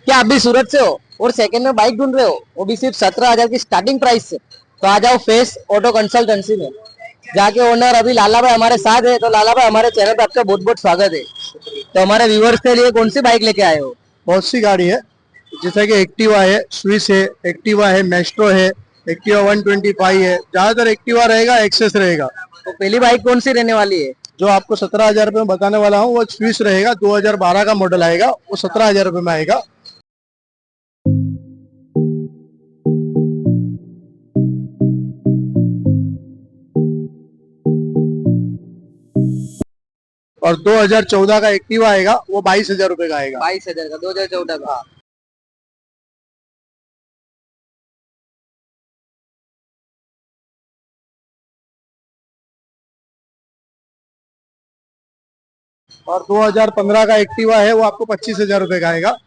क्या आप भी सूरत से हो और सेकंड में बाइक ढूंढ रहे हो, वो भी सिर्फ 17,000 की स्टार्टिंग प्राइस से? तो आ जाओ फेस ऑटो कंसल्टेंसी में। जाके ओनर अभी लाला भाई हमारे साथ है। तो लाला भाई, हमारे चैनल पे आपका बहुत बहुत स्वागत है। तो हमारे व्यूवर्स के लिए कौन सी बाइक लेके आए हो? बहुत सी गाड़ी है, जैसा कि एक्टिवा है, स्विस है, एक्टिवा है, मेस्ट्रो है, एक्टिवा 125 है। ज्यादातर एक्टिवा रहेगा, एक्सेस रहेगा। तो पहली बाइक कौन सी रहने वाली है? जो आपको 17,000 रुपये में बताने वाला हूँ वो स्विस रहेगा। 2012 का मॉडल आएगा, वो 17,000 रुपये में आएगा। और 2014 का एक्टिवा आएगा, वो 22,000 रुपये का आएगा। 22,000 का, 2014 का। और 2015 का एक्टिवा है, वो आपको 25,000 रुपये का आएगा।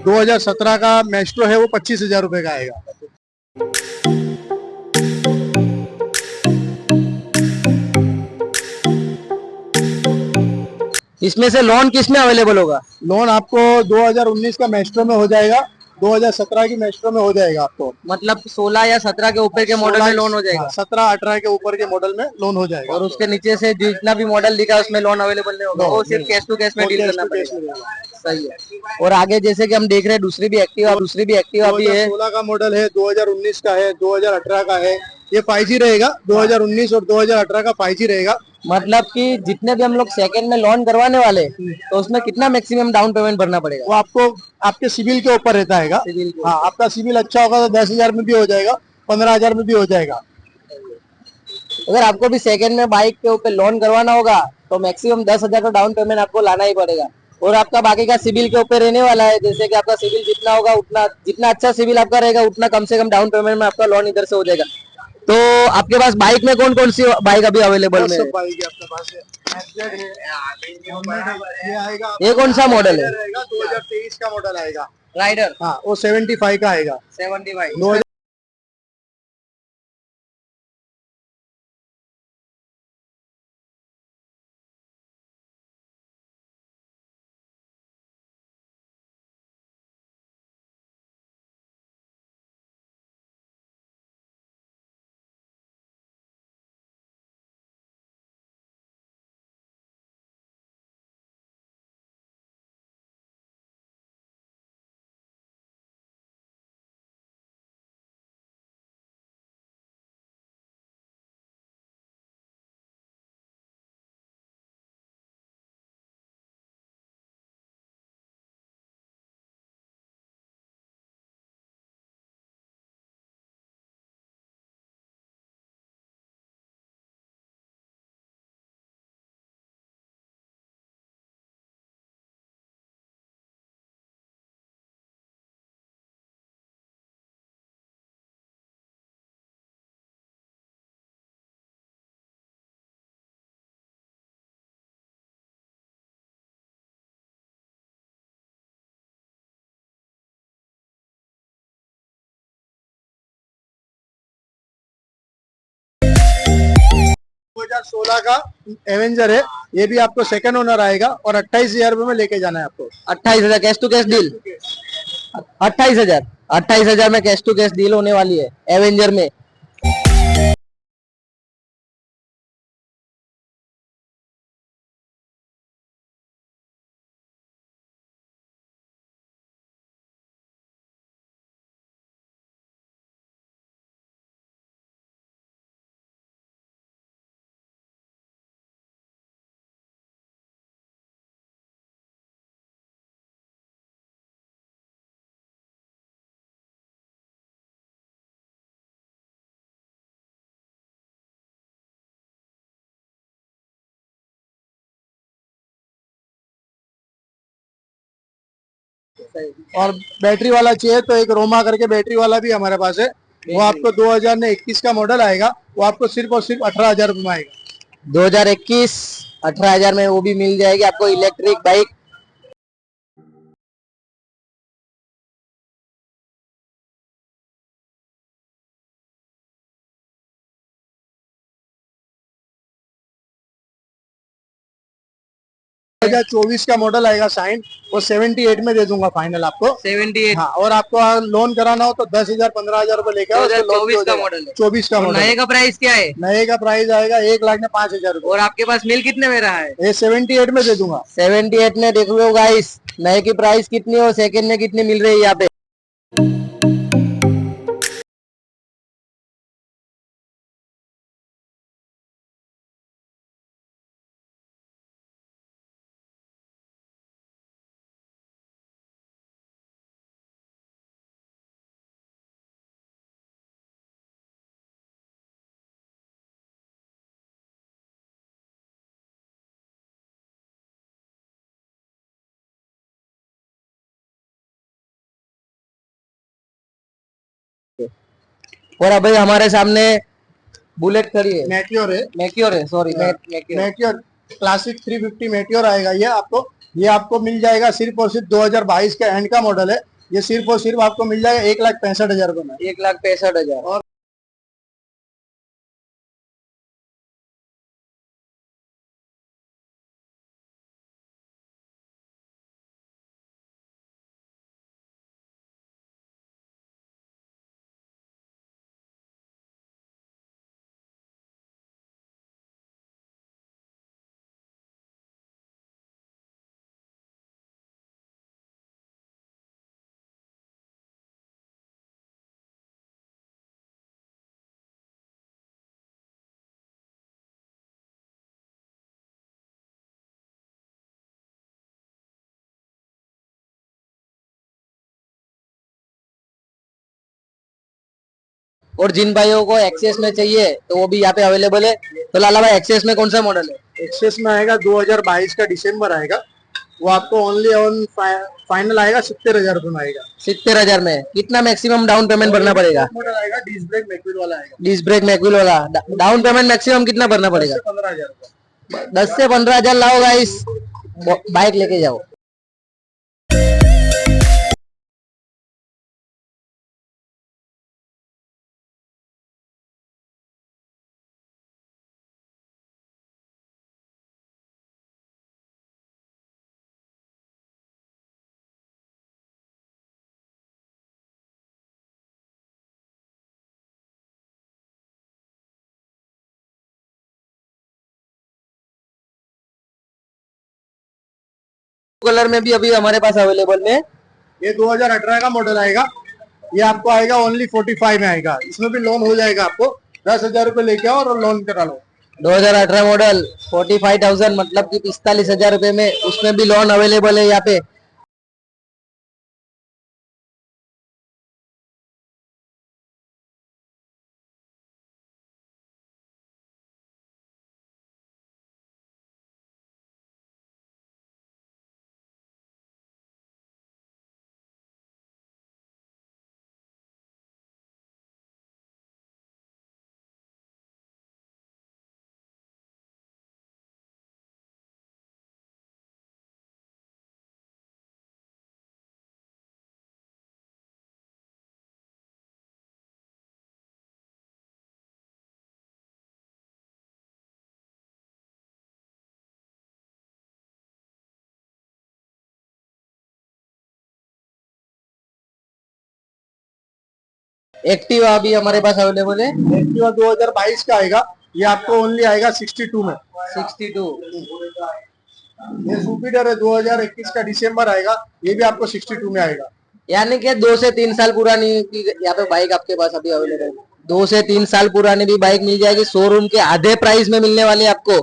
दो 2017 का मेस्ट्रो है, वो 25,000 रुपये का आएगा। इसमें से लोन किस में अवेलेबल होगा? लोन आपको 2019 का मेस्ट्रो में हो जाएगा, 2017 की मेस्ट्रो में हो जाएगा आपको। मतलब 16 या 17 के ऊपर के मॉडल में लोन हो जाएगा? 17-18 के ऊपर के मॉडल में लोन हो जाएगा। और उसके नीचे से जितना भी मॉडल लिखा है उसमें लोन अवेलेबल नहीं होगा, वो सिर्फ कैश टू कैश में डील करना पड़ेगा। सही है। और आगे जैसे कि हम देख रहे हैं दूसरी भी एक्टिवा भी है। 2016 का मॉडल है, 2019 का है, 2018 का है। ये 5G रहेगा, 2019 और 2018 का 5G रहेगा। मतलब कि जितने भी हम लोग सेकंड में लोन करवाने वाले, तो उसमें कितना मैक्सिमम डाउन पेमेंट भरना पड़ेगा? वो आपको आपके सिविल के ऊपर रहता है। हाँ, आपका सिविल अच्छा होगा तो 10,000 में भी हो जाएगा, 15,000 में भी हो जाएगा। अगर आपको भी सेकंड में बाइक के ऊपर लोन करवाना होगा तो मैक्सिमम 10,000 का डाउन पेमेंट आपको लाना ही पड़ेगा। और आपका बाकी का सिविल के ऊपर रहने वाला है। जैसे कि आपका सिविल जितना होगा उतना, जितना अच्छा सिविल आपका रहेगा उतना कम से कम डाउन पेमेंट में आपका लोन इधर से हो जाएगा। तो आपके पास बाइक में कौन कौन सी बाइक अभी अवेलेबल में है? बाइक आपके पास है, ये आएगा। ये कौन सा मॉडल है? 2023 का मॉडल आएगा, राइडर। हाँ, वो 75 का आएगा। 75। 2016 का एवेंजर है, ये भी आपको सेकंड ओनर आएगा और 28,000 रुपये में लेके जाना है आपको। 28,000 कैश टू कैश डील? 28,000, 28,000 में कैश टू कैश डील होने वाली है एवेंजर में। और बैटरी वाला चाहिए तो एक रोमा करके बैटरी वाला भी हमारे पास है, वो आपको 2021 का मॉडल आएगा, वो आपको सिर्फ और सिर्फ 18,000 रुपए में आएगा। 2021 18,000 में वो भी मिल जाएगी आपको इलेक्ट्रिक बाइक। दो 2024 का मॉडल आएगा शाइन, वो 78 में दे दूंगा फाइनल आपको। 78 हाँ, और आपको लोन कराना हो तो 10,000 15,000 रुपए लेके आओ। 2024 का मॉडल है। 24 का और मॉडल। नए का प्राइस क्या है? नए का प्राइस आएगा 1,05,000 रुपए। और आपके पास मिल कितने में रहा है? ये 78 में दे दूंगा। 78 में देख लो गाइस, नए की प्राइस कितनी और सेकंड में कितनी मिल रही है यहाँ पे। और अभी हमारे सामने बुलेट खड़ी है, मैक्योर है सॉरी, मैक्योर क्लासिक 350 मैक्योर आएगा ये आपको। ये आपको मिल जाएगा सिर्फ और सिर्फ 2022 का एंड का मॉडल है। ये सिर्फ और सिर्फ आपको मिल जाएगा 1,65,000 रुपए में। 1,65,000। और और जिन भाइयों को एक्सेस में चाहिए तो वो भी यहाँ पे अवेलेबल है। तो लाला भाई एक्सेस में कौन सा मॉडल है? एक्सेस में आएगा 2022 का दिसंबर आएगा, वो आपको ओनली ऑन फाइनल आएगा 70,000 रुपए में आएगा। 70,000 में कितना मैक्सिमम डाउन पेमेंट भरना पड़ेगा? मॉडल आएगा डिस्क ब्रेक मैक्विल वाला आएगा। डिस्क ब्रेक मैक्विल वाला डाउन पेमेंट मैक्सिमम कितना भरना पड़ेगा? 15,000 रुपए। 10 से 15,000 लाओ गाइस, बाइक लेके जाओ। कलर में भी अभी हमारे पास अवेलेबल में। ये 2018 का मॉडल आएगा, ये आपको आएगा ओनली 45 में आएगा। इसमें भी लोन हो जाएगा आपको। 10,000 रुपए लेके आओ और लोन करा लो। 2018 मॉडल 45,000 मतलब कि 45,000 रुपए में, उसमें भी लोन अवेलेबल है यहाँ पे। एक्टिवा भी हमारे पास अवेलेबल है। एक्टिवा 2022 का आएगा, ये आपको ओनली आएगा 62 में। 62। ये सुपीरियर है, 2021 का दिसंबर आएगा, ये भी आपको 62 में आएगा। यानी कि 2 से 3 साल पुरानी यहाँ पे बाइक आपके पास अभी अवेलेबल है। 2 से 3 साल पुरानी भी बाइक मिल जाएगी, शोरूम के आधे प्राइस में मिलने वाली है आपको।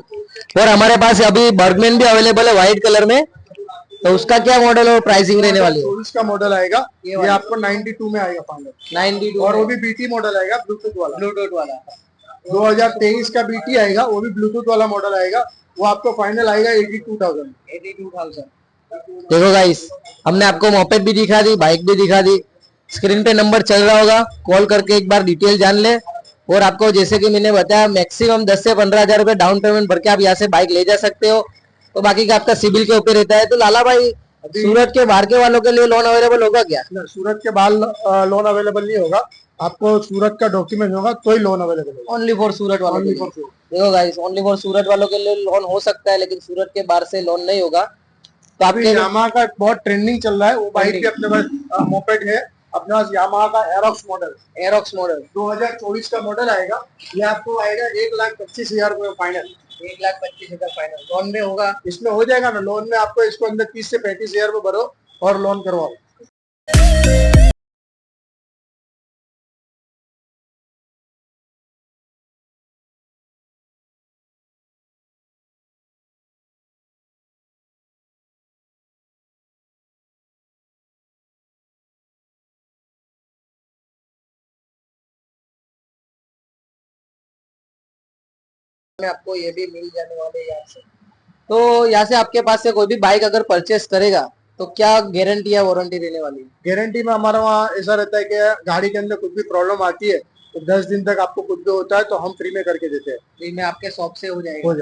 और हमारे पास अभी बर्गमैन भी अवेलेबल है व्हाइट कलर में। तो उसका क्या मॉडल और प्राइसिंग रहने वाली है? 24 का मॉडल आएगा, ये आपको 92 में आएगा फाइनल। 92। और वो भी बीटी मॉडल आएगा, ब्लूटूथ वाला। 2023 का बीटी आएगा, वो भी ब्लूटूथ वाला मॉडल आएगा, वो आपको फाइनल आएगा 82,000। देखो गाइस, हमने आपको मोपेड भी दिखा दी, बाइक भी दिखा दी। स्क्रीन पे नंबर चल रहा होगा, कॉल करके एक बार डिटेल जान ले। और आपको जैसे कि मैंने बताया मैक्सिमम 10 से 15 हजार रुपए डाउन पेमेंट भर के आप यहाँ से बाइक ले जा सकते हो। तो बाकी का आपका सिबिल के ऊपर रहता है। तो लाला भाई अभी सूरत के बाहर के वालों के लिए लोन अवेलेबल होगा क्या? सूरत के बाहर लोन अवेलेबल नहीं होगा, आपको सूरत का डॉक्यूमेंट होगा तो ही लोन अवेलेबल होगा। ओनली फॉर सूरत वालों के लिए। देखो गाइस, ओनली फॉर सूरत वालों के लिए लोन हो सकता है, लेकिन सूरत के बाहर से लोन नहीं होगा। तो अभी आपके यामाहा का बहुत ट्रेंडिंग चल रहा है, वो बाइक भी अपने पास मोपेड है अपने पास, यामाहा का एरोक्स मॉडल 2024 का मॉडल आएगा। ये आपको आएगा 1,25,000 रुपए फाइनल। 1,25,000 फाइनल लोन में होगा। इसमें हो जाएगा ना लोन में, आपको इसको अंदर 30 से 35,000 रुपए भरो और लोन करवाओ। में आपको ये भी मिल जाने वाले यहाँ से। तो यहाँ से आपके पास से कोई भी बाइक अगर परचेस करेगा तो क्या गारंटी या वारंटी रहने वाली है? गारंटी में हमारा वहाँ ऐसा रहता है कि गाड़ी के अंदर कुछ भी प्रॉब्लम आती है तो 10 दिन तक आपको कुछ भी होता है तो हम फ्री में करके देते हैं। फ्री में आपके शॉप से हो जाएगा।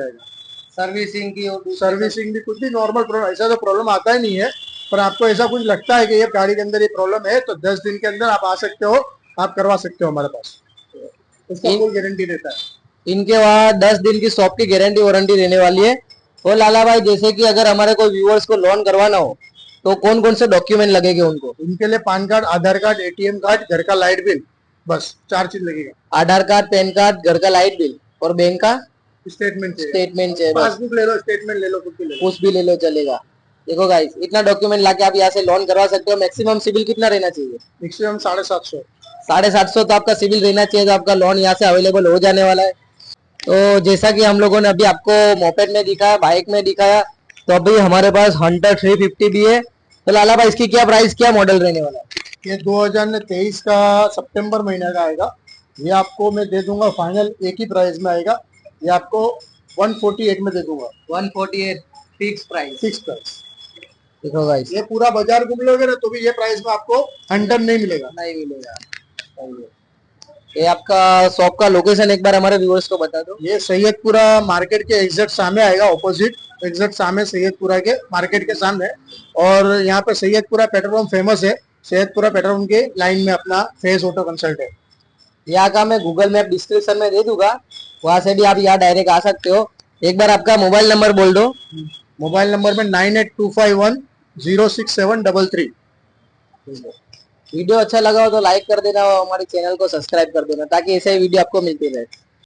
सर्विसिंग की और सर्विसिंग भी कुछ भी नॉर्मल प्रॉब्लम, ऐसा तो प्रॉब्लम आता ही नहीं है, पर आपको ऐसा कुछ लगता है कि ये गाड़ी के अंदर ये प्रॉब्लम है तो 10 दिन के अंदर आप आ सकते हो, आप करवा सकते हो हमारे पास, उसका कोई गारंटी रहता है। इनके वहाँ 10 दिन की शॉप की गारंटी वारंटी रहने वाली है। और लाला भाई जैसे कि अगर हमारे कोई व्यूअर्स को लोन करवाना हो तो कौन कौन से डॉक्यूमेंट लगेंगे उनको? इनके लिए पैन कार्ड, आधार कार्ड, एटीएम कार्ड, घर का लाइट बिल, बस 4 चीज लगेगा। आधार कार्ड, पैन कार्ड, घर का लाइट बिल और बैंक का स्टेटमेंट चाहिए। पासबुक ले लो, स्टेटमेंट ले लो, कुछ भी ले लो चलेगा। देखो गाइस, इतना डॉक्यूमेंट लाके आप यहाँ से लोन करवा सकते हो। मैक्सिमम सिबिल कितना रहना चाहिए? मैक्सिमम 750। 750 तो आपका सिबिल रहना चाहिए, तो आपका लोन यहाँ से अवेलेबल हो जाने वाला है। तो जैसा कि हम लोगों ने अभी आपको मोपेड में दिखाया, बाइक में दिखाया, तो अभी हमारे पास हंटर 350 भी है। तो लाला भाई इसकी क्या प्राइस, क्या मॉडल रहने वाला है? ये 2023 का सितंबर महीने का आएगा। ये आपको मैं दे दूंगा फाइनल एक ही प्राइस में आएगा, ये आपको 148 में दे दूंगा। 148 फिक्स प्राइस। देखो गाइस, ये पूरा बाजार घूम लोगे ना तो भी ये प्राइस में आपको हंटर नहीं मिलेगा। ये आपका शॉप का लोकेशन एक बार हमारे व्यूअर्स को बता दो। ये सैयदपुरा मार्केट के एग्जैक्ट सामने आएगा, ऑपोजिट एग्जैक्ट सामने सैयदपुरा के मार्केट के सामने। और यहाँ पे सैयदपुरा पेट्रोल पंप फेमस है, सैयदपुरा पेट्रोल पंप के लाइन में अपना फेज ऑटो कंसल्ट है। यहाँ का मैं गूगल मैप डिस्क्रिप्शन में दे दूंगा, वहां से भी आप यहाँ डायरेक्ट आ सकते हो। एक बार आपका मोबाइल नंबर बोल दो। मोबाइल नंबर में 9825106733। वीडियो अच्छा लगा हो तो लाइक कर देना और हमारे चैनल को सब्सक्राइब कर देना, ताकि ऐसे ही वीडियो आपको मिलती रहे।